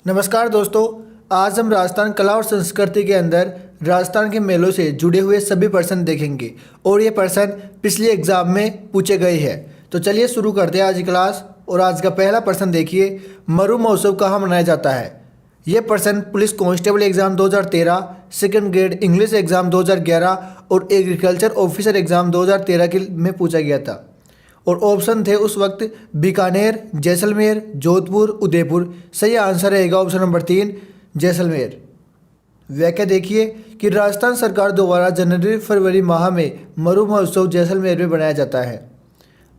नमस्कार दोस्तों। आज हम राजस्थान कला और संस्कृति के अंदर राजस्थान के मेलों से जुड़े हुए सभी प्रश्न देखेंगे और ये प्रश्न पिछले एग्जाम में पूछे गए हैं। तो चलिए शुरू करते हैं आज की क्लास। और आज का पहला प्रश्न देखिए, मरु महोत्सव कहाँ मनाया जाता है। ये प्रश्न police constable exam 2013, second grade English exam 2011 और एग्रीकल्चर ऑफिसर एग्जाम 2013 के में पूछा गया था। और ऑप्शन थे उस वक्त बीकानेर, जैसलमेर, जोधपुर, उदयपुर। सही आंसर रहेगा ऑप्शन नंबर 3 जैसलमेर। व्याख्या देखिए कि राजस्थान सरकार द्वारा जनवरी फरवरी माह में मरु महोत्सव जैसलमेर में बनाया जाता है।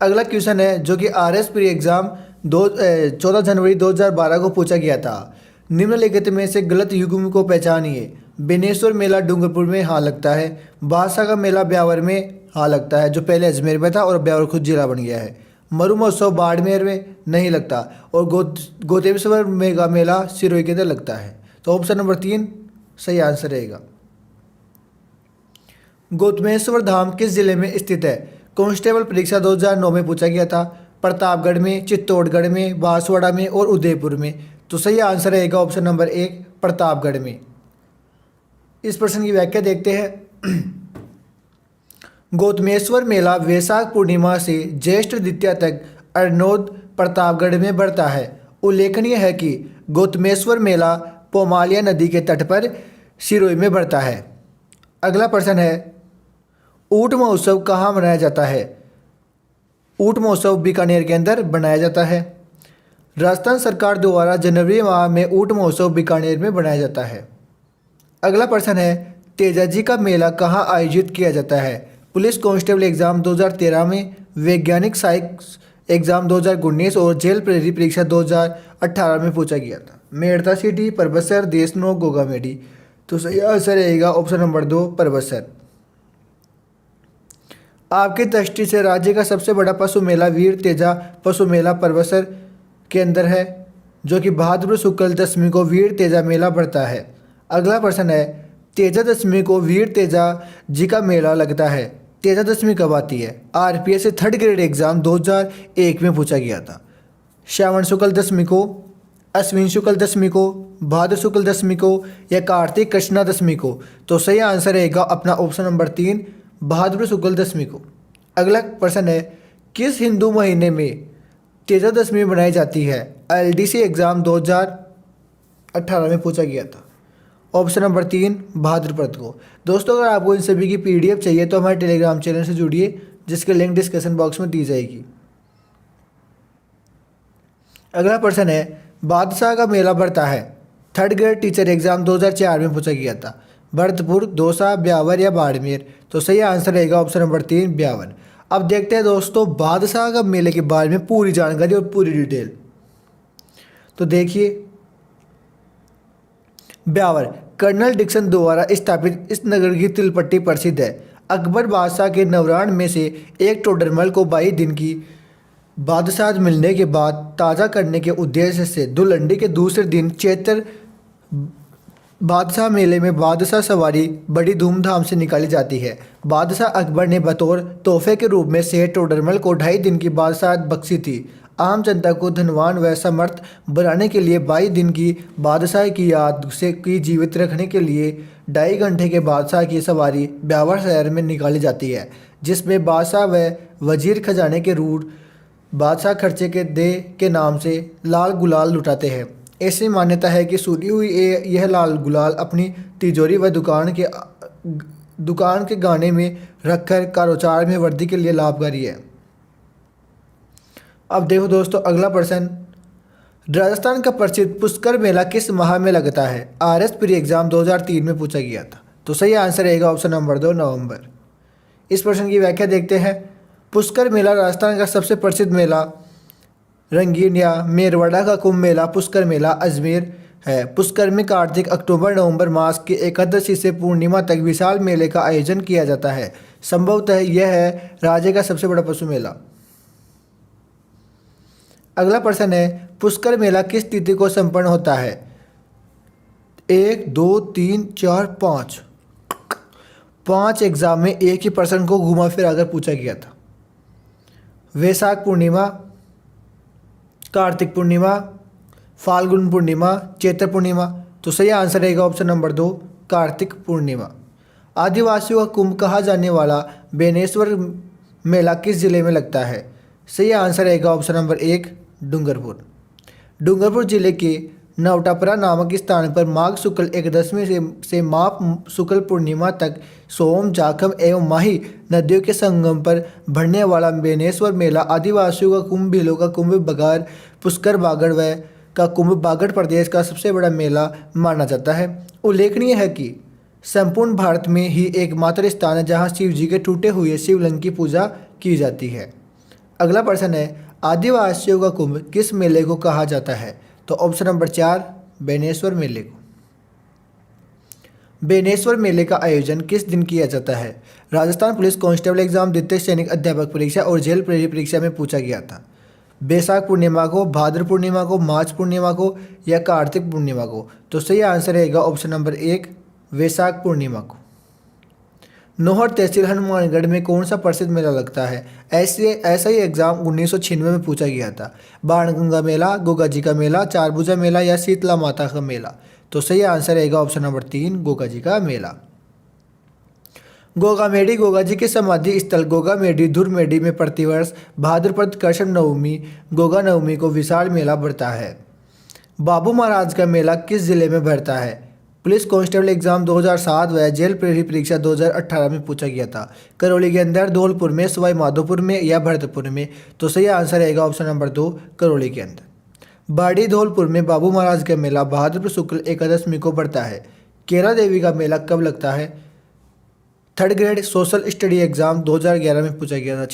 अगला क्वेश्चन है जो कि RS प्री एग्जाम 14 जनवरी 2012 को पूछा गया था। निम्नलिखित में से गलत युग्म को पहचानिए। बेनेश्वर मेला डूंगरपुर में हाँ लगता है। बादशाह का मेला ब्यावर में हाँ लगता है, जो पहले अजमेर में था और ब्यावर खुद जिला बन गया है। मरु महोत्सव बाड़मेर में नहीं लगता और गोतेश्वर मेगा मेला सिरोही के अंदर लगता है। तो ऑप्शन नंबर 3 सही आंसर रहेगा। गोतमेश्वर धाम किस जिले में स्थित है। कांस्टेबल परीक्षा 2009 में पूछा गया था। प्रतापगढ़ में, चित्तौड़गढ़ में, बांसवाड़ा में और उदयपुर में। तो सही आंसर रहेगा ऑप्शन नंबर 1 प्रतापगढ़ में। इस प्रश्न की व्याख्या देखते हैं। गोतमेश्वर मेला वैशाख पूर्णिमा से ज्येष्ठ द्वितीया तक अरनोद प्रतापगढ़ में बढ़ता है। उल्लेखनीय है कि गोतमेश्वर मेला पोमालिया नदी के तट पर सिरोही में बढ़ता है। अगला प्रश्न है, ऊंट महोत्सव कहाँ मनाया जाता है। ऊंट महोत्सव बीकानेर के अंदर बनाया जाता है। राजस्थान सरकार द्वारा जनवरी माह में ऊंट महोत्सव बीकानेर में बनाया जाता है। अगला प्रश्न है, तेजाजी का मेला कहाँ आयोजित किया जाता है। पुलिस कांस्टेबल एग्जाम 2013 में, वैज्ञानिक सहायक एग्जाम 2019 और जेल प्रेरी परीक्षा 2018 में पूछा गया था। मेड़ता सिटी, परबसर, देशनोक, गोगामेडी। तो सही आंसर रहेगा ऑप्शन नंबर 2 परबसर। आपकी दृष्टि से राज्य का सबसे बड़ा पशु मेला वीर तेजा पशु मेला परबसर के अंदर है, जो कि भाद्र शुक्ल दशमी को वीर तेजा मेला बढ़ता है। अगला प्रश्न है, तेजा दशमी को वीर तेजा जी का मेला लगता है। तेजा दशमी कब आती है। RPS से थर्ड ग्रेड एग्जाम 2001 में पूछा गया था। श्रावण शुक्ल दशमी को, अश्विन शुक्ल दशमी को, भाद्र शुक्ल दशमी को या कार्तिक कृष्णा दशमी को। तो सही आंसर रहेगा अपना ऑप्शन नंबर 3 भाद्र शुक्ल दशमी को। अगला प्रश्न है, किस हिंदू महीने में तेजा दशमी मनाई जाती है। LDC एग्जाम 2018 में पूछा गया था। ऑप्शन नंबर 3 भाद्रपद को। दोस्तों, अगर आपको इन सभी की PDF चाहिए तो हमारे टेलीग्राम चैनल से जुड़िए, जिसकी लिंक डिस्क्रिप्शन बॉक्स में दी जाएगी। अगला प्रश्न है, बादशाह का मेला बढ़ता है। थर्ड ग्रेड टीचर एग्जाम 2004 में पूछा गया था। भरतपुर, दौसा, ब्यावर या बाड़मेर। तो सही आंसर रहेगा ऑप्शन नंबर 3 ब्यावर। अब देखते हैं दोस्तों बादशाह का मेले के बारे में पूरी जानकारी और पूरी डिटेल। तो देखिए, ब्यावर कर्नल डिक्सन द्वारा स्थापित इस नगर की तिलपट्टी प्रसिद्ध है। अकबर बादशाह के नवराण में से एक टोडरमल को 22 दिन की बादशाह मिलने के बाद ताज़ा करने के उद्देश्य से धुलंडी के दूसरे दिन चैत्र बादशाह मेले में बादशाह सवारी बड़ी धूमधाम से निकाली जाती है। बादशाह अकबर ने बतौर तोहफे के रूप में सेठ टोडरमल को 2.5 दिन की बादशाह बख्शी थी। आम जनता को धनवान व समर्थ बनाने के लिए 22 दिन की बादशाह की याद से की जीवित रखने के लिए 2.5 घंटे के बादशाह की सवारी ब्यावर शहर में निकाली जाती है, जिसमें बादशाह व वजीर खजाने के रूढ़ बादशाह खर्चे के दे के नाम से लाल गुलाल लुटाते हैं। ऐसी मान्यता है कि सूरी हुई यह लाल गुलाल अपनी तिजोरी व दुकान के गाने में रखकर कारोबार में वृद्धि के लिए लाभकारी है। अब देखो दोस्तों, अगला प्रश्न, राजस्थान का प्रसिद्ध पुष्कर मेला किस माह में लगता है। RS प्री एग्जाम 2003 में पूछा गया था। तो सही आंसर रहेगा ऑप्शन नंबर 2 नवंबर। इस प्रश्न की व्याख्या देखते हैं। पुष्कर मेला राजस्थान का सबसे प्रसिद्ध मेला रंगीन या मेरवाड़ा का कुंभ मेला पुष्कर मेला अजमेर है। पुष्कर में कार्तिक, अक्टूबर, नवंबर मास की एकादशी से पूर्णिमा तक विशाल मेले का आयोजन किया जाता है। संभवतः यह है राज्य का सबसे बड़ा पशु मेला। अगला प्रश्न है, पुष्कर मेला किस तिथि को संपन्न होता है। 1, 2, 3, 4, 5। 5 एग्जाम में एक ही प्रश्न को घुमा फिरा कर पूछा गया था। वैशाख पूर्णिमा, कार्तिक पूर्णिमा, फाल्गुन पूर्णिमा, चैत्र पूर्णिमा। तो सही आंसर रहेगा ऑप्शन नंबर 2 कार्तिक पूर्णिमा। आदिवासियों का कुंभ कहा जाने वाला बेनेश्वर मेला किस जिले में लगता है? सही आंसर रहेगा ऑप्शन नंबर 1 डूंगरपुर। डूंगरपुर जिले के नवटापरा नामक स्थान पर माघ शुक्ल एकदशमी से माघ शुक्ल पूर्णिमा तक सोम, जाखम एवं माही नदियों के संगम पर बढ़ने वाला बेनेश्वर मेला आदिवासियों का कुंभ, भीलों का कुंभ, बघार, पुष्कर, बागड़ व का कुंभ बागड़ प्रदेश का सबसे बड़ा मेला माना जाता है। उल्लेखनीय है कि संपूर्ण भारत में ही एकमात्र स्थान है जहां शिव जी के टूटे हुए शिवलिंग की पूजा की जाती है। अगला प्रश्न है आदिवासियों का कुंभ किस मेले को कहा जाता है? तो ऑप्शन नंबर 4 बेनेश्वर मेले को। बेनेश्वर मेले का आयोजन किस दिन किया जाता है? राजस्थान पुलिस कांस्टेबल एग्जाम, द्वितीय सैनिक अध्यापक परीक्षा और जेल प्रहरी परीक्षा में पूछा गया था। बैसाख पूर्णिमा को, भाद्र पूर्णिमा को, मार्च पूर्णिमा को या कार्तिक पूर्णिमा को? तो सही आंसर रहेगा ऑप्शन नंबर 1 वैशाख पूर्णिमा को। नौहर तहसील हनुमानगढ़ में कौन सा प्रसिद्ध मेला लगता है? ऐसा ही एग्जाम 1996 में पूछा गया था। बाणगंगा मेला, गोगा जी का मेला, चारभुजा मेला या शीतला माता का मेला? तो सही आंसर रहेगा ऑप्शन नंबर 3 गोगा जी का मेला। गोगामेडी गोगा जी के समाधि स्थल गोगामेडी धुरमेडी में प्रतिवर्ष भाद्रपद कृष्ण नवमी गोगा नवमी को विशाल मेला बढ़ता है। बाबू महाराज का मेला किस जिले में बढ़ता है? पुलिस कांस्टेबल एग्जाम 2007 व जेल प्रहरी परीक्षा 2018 में पूछा गया था। करौली के अंदर, धौलपुर में, सवाई माधोपुर में या भरतपुर में? तो सही आंसर रहेगा ऑप्शन नंबर 2 करौली के अंदर। बाड़ी धौलपुर में बाबू महाराज का मेला भाद्रपद शुक्ल एकादशमी को बढ़ता है। केला देवी का मेला कब लगता है? Third grade social study exam 2011 में पूछा गया था।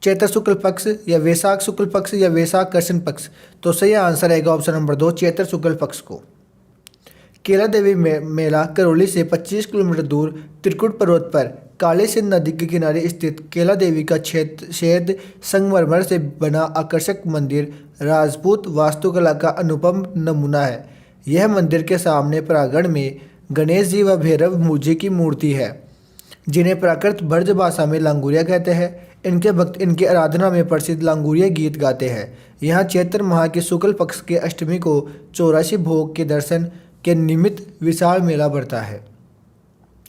चैत्र शुक्ल पक्ष या वैशाख शुक्ल पक्ष या वैशाख कृष्ण पक्ष? तो सही आंसर रहेगा ऑप्शन नंबर 2 चैत्र शुक्ल पक्ष को। केला देवी मेला करौली से 25 किलोमीटर दूर त्रिकुट पर्वत पर काली सिंध नदी के किनारे स्थित केला देवी का श्वेत संगमरमर से बना आकर्षक मंदिर राजपूत वास्तुकला का अनुपम नमूना है। यह मंदिर के सामने प्रांगण में गणेश जी व भैरव जी की मूर्ति है, जिन्हें प्राकृत ब्रज भाषा में लांगुरिया कहते हैं। इनके भक्त इनकी आराधना में प्रसिद्ध लांगुरिया गीत गाते हैं। यहाँ चैत्र माह के शुक्ल पक्ष के अष्टमी को 84 भोग के दर्शन के निमित्त विशाल मेला बढ़ता है।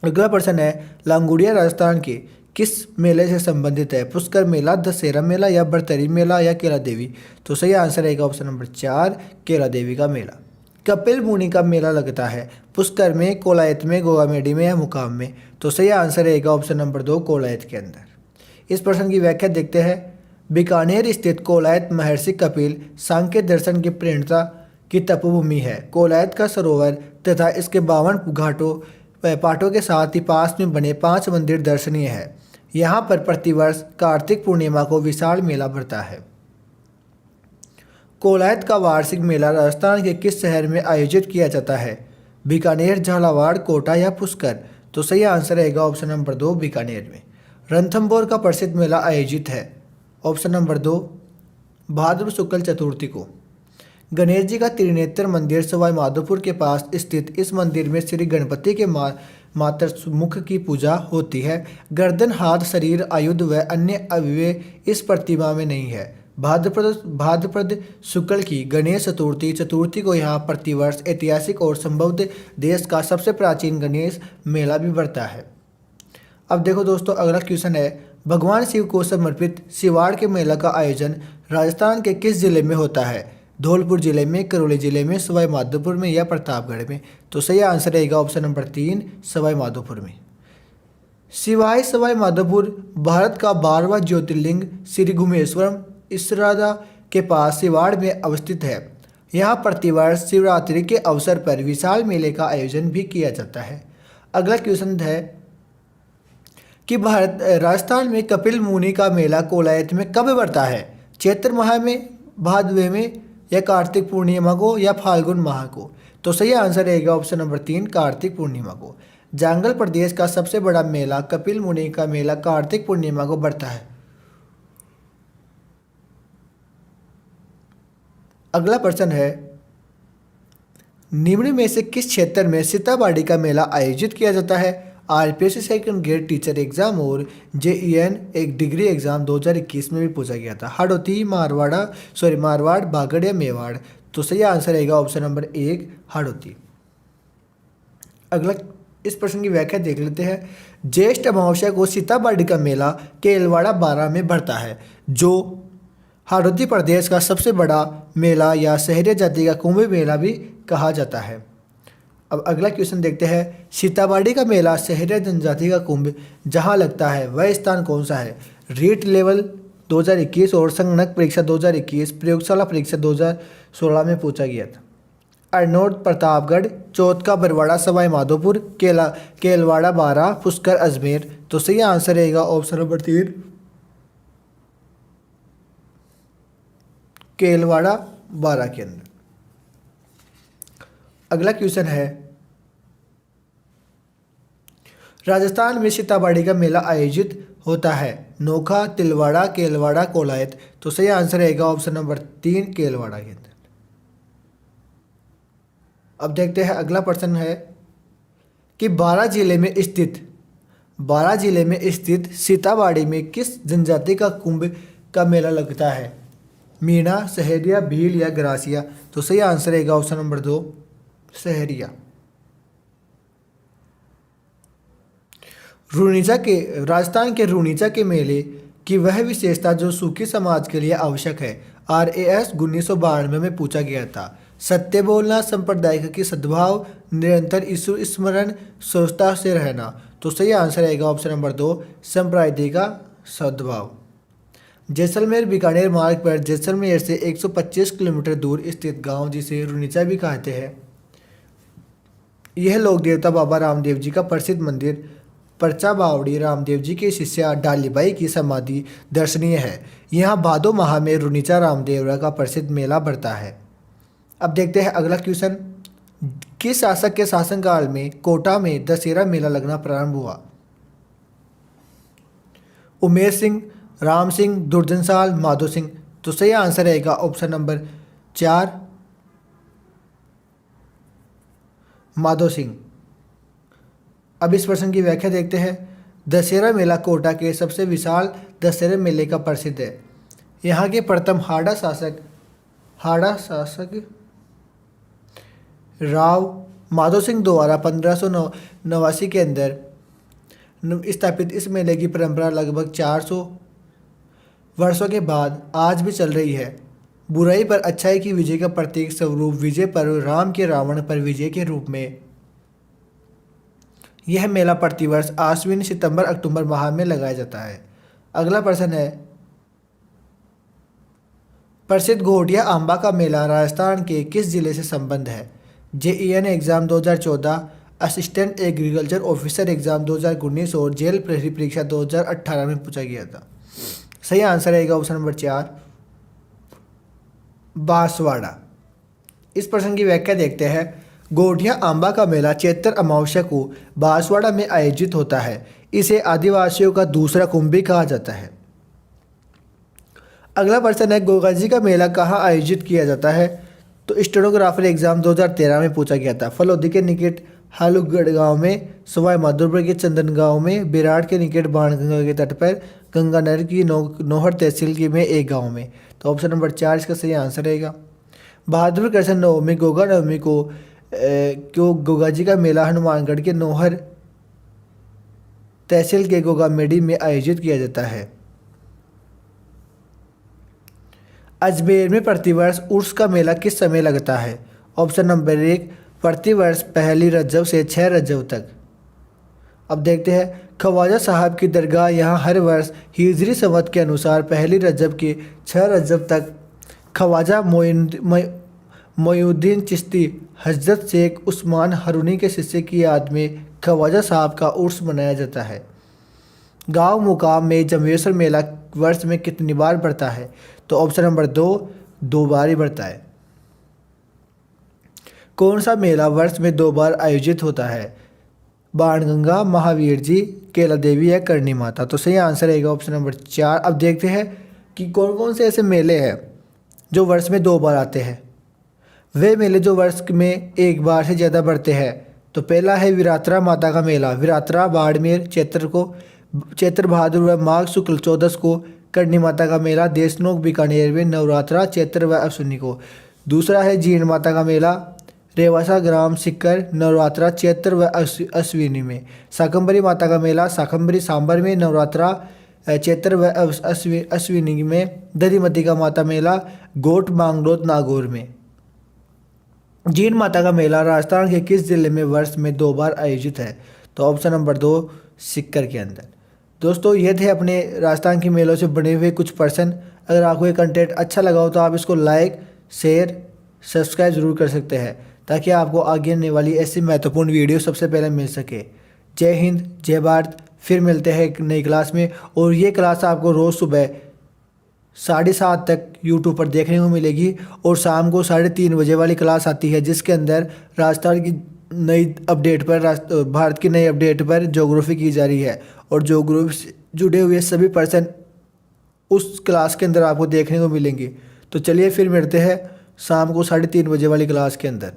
अगला प्रश्न है लांगुरिया राजस्थान के किस मेले से संबंधित है? पुष्कर मेला, दशहरा मेला या बरतरी मेला या केला देवी? तो सही आंसर रहेगा ऑप्शन नंबर 4 केला देवी का मेला। कपिल मुनि का मेला लगता है पुष्कर में, कोलायत में, गोगामेडी में या मुकाम में? तो सही आंसर रहेगा ऑप्शन नंबर 2 कोलायत के अंदर। इस प्रश्न की व्याख्या देखते हैं। बीकानेर स्थित कोलायत महर्षि कपिल सांख्य दर्शन की प्रेरणा की तपोभूमि है। कोलायत का सरोवर तथा इसके 52 पाटों के साथ ही पास में बने 5 मंदिर दर्शनीय है। यहाँ पर प्रतिवर्ष कार्तिक पूर्णिमा को विशाल मेला भरता है। कोलायत का वार्षिक मेला राजस्थान के किस शहर में आयोजित किया जाता है? बीकानेर, झालावाड़, कोटा या पुष्कर? तो सही आंसर रहेगा ऑप्शन नंबर 2 बीकानेर में। रणथंभौर का प्रसिद्ध मेला आयोजित है ऑप्शन नंबर 2 भाद्र शुक्ल चतुर्थी को। गणेश जी का त्रिनेत्र मंदिर सवाई माधोपुर के पास स्थित इस मंदिर में श्री गणपति के मातृ मुख की पूजा होती है। गर्दन, हाथ, शरीर, आयुध व अन्य अवयव इस प्रतिमा में नहीं है। भाद्रपद शुक्ल की गणेश चतुर्थी को यहाँ प्रतिवर्ष ऐतिहासिक और संभवतः देश का सबसे प्राचीन गणेश मेला भी बढ़ता है। अब देखो दोस्तों अगला क्वेश्चन है भगवान शिव को समर्पित शिवाड़ के मेला का आयोजन राजस्थान के किस जिले में होता है? धौलपुर जिले में, करौली जिले में, सवाई माधोपुर में या प्रतापगढ़ में? तो सही आंसर रहेगा ऑप्शन नंबर 3 सवाई माधोपुर में। सवाई माधोपुर भारत का 12वां ज्योतिर्लिंग श्री घुमेश्वरम इसरादा के पास शिवाड़ में अवस्थित है। यहाँ प्रतिवर्ष शिवरात्रि के अवसर पर विशाल मेले का आयोजन भी किया जाता है। अगला क्वेश्चन है कि राजस्थान में कपिल मुनि का मेला कोलायत में कब बढ़ता है? चैत्र माह में, भादवे में या कार्तिक पूर्णिमा को या फाल्गुन माह को? तो सही आंसर रहेगा ऑप्शन नंबर 3 कार्तिक पूर्णिमा को। जांगल प्रदेश का सबसे बड़ा मेला कपिल मुनि का मेला कार्तिक पूर्णिमा को बढ़ता है। अगला प्रश्न है निम्न में से किस क्षेत्र में सीताबाड़ी का मेला आयोजित किया जाता है? RPSC second grade teacher exam और जेईएन एक डिग्री एग्जाम 2021 में भी पूछा गया था। हाड़ौती मारवाड़ बागड़ या मेवाड़? तो सही आंसर रहेगा ऑप्शन नंबर 1 हाड़ौती। अगला इस प्रश्न की व्याख्या देख लेते हैं। ज्येष्ठ अमावस्या को सीताबाड़ी का मेला केलवाड़ा बारा में भरता है, जो हाड़ौती प्रदेश का सबसे बड़ा मेला या सहरिया जाति का कुंभ मेला भी कहा जाता है। अब अगला क्वेश्चन देखते हैं। सीताबाड़ी का मेला सहरिया जनजाति का कुंभ जहां लगता है वह स्थान कौन सा है? रीट लेवल 2021 और संगणक परीक्षा 2021, प्रयोगशाला परीक्षा 2016 में पूछा गया था। अरनोद प्रतापगढ़, चौथ बरवाड़ा सवाई माधोपुर, केलवाड़ा बारा, पुष्कर अजमेर? तो सही आंसर रहेगा ऑप्शन नंबर 3 केलवाड़ा बारा के अंदर। अगला क्वेश्चन है। राजस्थान में सीताबाड़ी का मेला आयोजित होता है, नोखा, तिलवाड़ा, केलवाड़ा, कोलायत? तो सही आंसर रहेगा ऑप्शन नंबर 3 केलवाड़ा के अंदर। अब देखते हैं अगला प्रश्न है कि बारां जिले में स्थित सीताबाड़ी में किस जनजाति का कुंभ का मेला लगता है? मीणा, सहरिया, भील या ग्रासिया? तो सही आंसर रहेगा ऑप्शन नंबर 2 सहरिया। राजस्थान के रूनीचा के मेले की वह विशेषता जो सूखी समाज के लिए आवश्यक है। RAS 1992 में पूछा गया था। सत्य बोलना, सांप्रदायिक की सद्भाव, निरंतर ईश्वर स्मरण, स्वच्छता से रहना? तो सही आंसर रहेगा ऑप्शन नंबर 2 सांप्रदायिक का सद्भाव। जैसलमेर बीकानेर मार्ग पर जैसलमेर से 125 किलोमीटर दूर स्थित गांव जिसे रूनीचा भी कहते हैं, यह लोक देवता बाबा रामदेव जी का प्रसिद्ध मंदिर परचा बावड़ी रामदेव जी के शिष्या डालीबाई की समाधि दर्शनीय है। यहाँ भादो माह में रूनीचा रामदेवरा का प्रसिद्ध मेला बढ़ता है। अब देखते हैं अगला क्वेश्चन। किस शासक के शासनकाल में कोटा में दशहरा मेला लगना प्रारंभ हुआ? उमेर सिंह, राम सिंह, दुर्जनसाल, माधो सिंह? तो सही आंसर रहेगा ऑप्शन नंबर 4 माधो सिंह। अब इस प्रश्न की व्याख्या देखते हैं। दशहरा मेला कोटा के सबसे विशाल दशहरे मेले का प्रसिद्ध है। यहाँ के प्रथम हाड़ा शासक राव माधो सिंह द्वारा 1589 के अंदर स्थापित इस मेले की परंपरा लगभग 400 वर्षों के बाद आज भी चल रही है। बुराई पर अच्छाई की विजय का प्रतीक स्वरूप विजय पर्व राम के रावण पर विजय के रूप में यह मेला प्रतिवर्ष आश्विन, सितंबर, अक्टूबर माह में लगाया जाता है। अगला प्रश्न है। प्रसिद्ध घोटिया आंबा का मेला राजस्थान के किस जिले से संबंध है? JEN exam 2014, assistant agriculture officer exam 2019 और जेल प्रहरी परीक्षा 2018 में पूछा गया था। सही आंसर रहेगा ऑप्शन नंबर 4 बांसवाड़ा। इस प्रश्न की व्याख्या देखते हैं। गोढ़िया आंबा का मेला चैत्र अमावस्या को बांसवाड़ा में आयोजित होता है। इसे आदिवासियों का दूसरा कुंभ भी कहा जाता है। अगला प्रश्न है। गोगाजी का मेला कहाँ आयोजित किया जाता है? तो स्टेनोग्राफर एग्जाम 2013 में पूछा गया था। फलोदी के निकट हालूगढ़ गांव में, सवाई माधोपुर के चंदन गांव में, बिराड़ के निकट बाणगंगा के तट पर, गंगा नहर की नौहर तहसील की में एक गांव में? तो ऑप्शन नंबर 4 इसका सही आंसर रहेगा। बहादुर कृष्ण नवमी गोगा नवमी को गोगाजी का मेला हनुमानगढ़ के नौहर तहसील के गोगामेडी में आयोजित किया जाता है। अजमेर में प्रतिवर्ष उर्स का मेला किस समय लगता है? ऑप्शन नंबर 1 प्रतिवर्ष 1 रजब से 6 रजब तक। अब देखते हैं। ख्वाजा साहब की दरगाह यहाँ हर वर्ष हिजरी संवत के अनुसार 1 रजब के 6 रजब तक ख्वाजा मोइनुद्दीन चिश्ती हजरत शेख उस्मान हरूनी के शिष्य की याद में ख्वाजा साहब का उर्स मनाया जाता है। गांव मुकाम में जम्बेश्वर मेला वर्ष में कितनी बार बढ़ता है? तो ऑप्शन नंबर 2 बार ही बढ़ता है। कौन सा मेला वर्ष में 2 बार आयोजित होता है? बाणगंगा, महावीर जी, केला देवी या करणी माता? तो सही आंसर रहेगा ऑप्शन नंबर 4। अब देखते हैं कि कौन कौन से ऐसे मेले हैं जो वर्ष में 2 बार आते हैं। वे मेले जो वर्ष में 1 बार से ज़्यादा बढ़ते हैं तो पहला है वीरात्रा माता का मेला। वीरात्रा बाड़मेर चैत्र भाद्र व माघ शुक्ल चौदस को करणी माता का मेला देशनोक बीकानेर में नवरात्रा चैत्र व अश्विनी को। दूसरा है जीण माता का मेला रेवासा ग्राम सिक्कर नवरात्रा चैत्र व अश्विनी में। शाकंभरी माता का मेला शाकंभरी सांबर में नवरात्रा चैत्र व अश्विनी में। दधिमती का माता मेला गोट मांगलोद नागौर में। जीण माता का मेला राजस्थान के किस जिले में वर्ष में 2 बार आयोजित है? तो ऑप्शन नंबर 2 सिक्कर के अंदर। दोस्तों ये थे अपने राजस्थान के मेलों से बने हुए कुछ प्रश्न। अगर आपको ये कंटेंट अच्छा लगा हो तो आप इसको लाइक शेयर सब्सक्राइब ज़रूर कर सकते हैं ताकि आपको आगे आने वाली ऐसी महत्वपूर्ण वीडियो सबसे पहले मिल सके। जय हिंद जय भारत। फिर मिलते हैं एक नई क्लास में, और ये क्लास आपको रोज़ सुबह 7:30 तक यूट्यूब पर देखने को मिलेगी, और शाम को 3:30 बजे वाली क्लास आती है जिसके अंदर राजस्थान की नई अपडेट पर भारत की नई अपडेट पर ज्योग्राफी की जा रही है, और ज्योग्राफी से जुड़े हुए सभी पर्सन उस क्लास के अंदर आपको देखने को मिलेंगे। तो चलिए फिर मिलते हैं शाम को 3:30 बजे वाली क्लास के अंदर।